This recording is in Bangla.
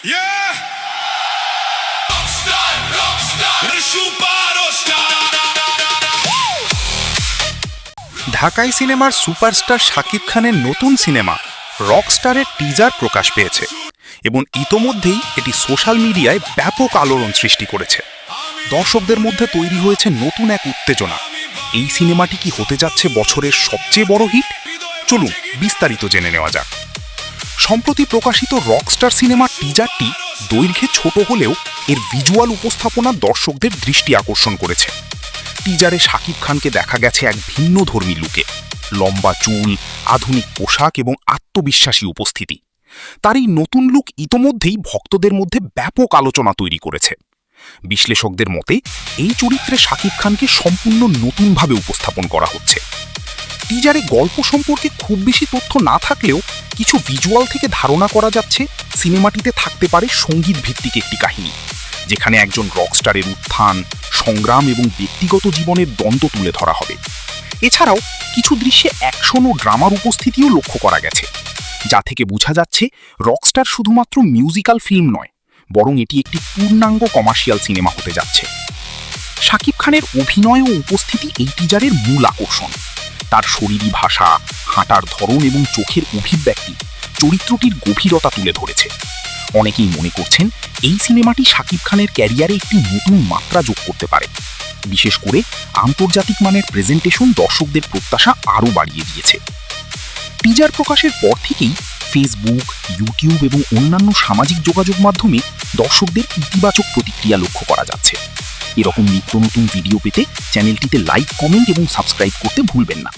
Yeah! Rockstar, rockstar, superstar. ঢাকাই সিনেমার সুপারস্টার শাকিব খানের নতুন সিনেমা রকস্টারের টিজার প্রকাশ পেয়েছে এবং ইতোমধ্যেই এটি সোশ্যাল মিডিয়ায় ব্যাপক আলোড়ন সৃষ্টি করেছে। দর্শকদের মধ্যে তৈরি হয়েছে নতুন এক উত্তেজনা। এই সিনেমাটি কি হতে যাচ্ছে বছরের সবচেয়ে বড় হিট? চলুন বিস্তারিত জেনে নেওয়া যাক। সম্প্রতি প্রকাশিত রকস্টার সিনেমার টিজারটি দৈর্ঘ্যে ছোট হলেও এর ভিজুয়াল উপস্থাপনা দর্শকদের দৃষ্টি আকর্ষণ করেছে। টিজারে শাকিব খানকে দেখা গেছে এক ভিন্নধর্মী লুকে, লম্বা চুল, আধুনিক পোশাক এবং আত্মবিশ্বাসী উপস্থিতি। তার এই নতুন লুক ইতোমধ্যেই ভক্তদের মধ্যে ব্যাপক আলোচনা তৈরি করেছে। বিশ্লেষকদের মতে এই চরিত্রে শাকিব খানকে সম্পূর্ণ নতুনভাবে উপস্থাপন করা হচ্ছে। টিজারে গল্প সম্পর্কে খুব বেশি তথ্য না থাকলেও কিছু ভিজুয়াল থেকে ধারণা করা যাচ্ছে সিনেমাটিতে থাকতে পারে সঙ্গীত ভিত্তিক একটি কাহিনী, যেখানে একজন রকস্টারের উত্থান, সংগ্রাম এবং ব্যক্তিগত জীবনের দ্বন্দ্ব তুলে ধরা হবে। এছাড়াও কিছু দৃশ্যে অ্যাকশন ও ড্রামার উপস্থিতিও লক্ষ্য করা গেছে, যা থেকে বোঝা যাচ্ছে রকস্টার শুধুমাত্র মিউজিক্যাল ফিল্ম নয়, বরং এটি একটি পূর্ণাঙ্গ কমার্শিয়াল সিনেমা হতে যাচ্ছে। শাকিব খানের অভিনয় ও উপস্থিতি এই টিজারের মূল আকর্ষণ। তার শরীরী ভাষা, হাঁটার ধরন এবং চোখের অভিব্যক্তি চরিত্রটির গভীরতা তুলে ধরেছে। অনেকেই মনে করছেন এই সিনেমাটি শাকিব খানের ক্যারিয়ারে একটি নতুন মাত্রা যোগ করতে পারে। বিশেষ করে আন্তর্জাতিক মানের প্রেজেন্টেশন দর্শকদের প্রত্যাশা আরও বাড়িয়ে দিয়েছে। টিজার প্রকাশের পর থেকেই ফেসবুক, ইউটিউব এবং অন্যান্য সামাজিক যোগাযোগ মাধ্যমে দর্শকদের ইতিবাচক প্রতিক্রিয়া লক্ষ্য করা যাচ্ছে। এরকম নিত্য নতুন ভিডিও পেতে চ্যানেলটিতে লাইক, কমেন্ট এবং সাবস্ক্রাইব করতে ভুলবেন না।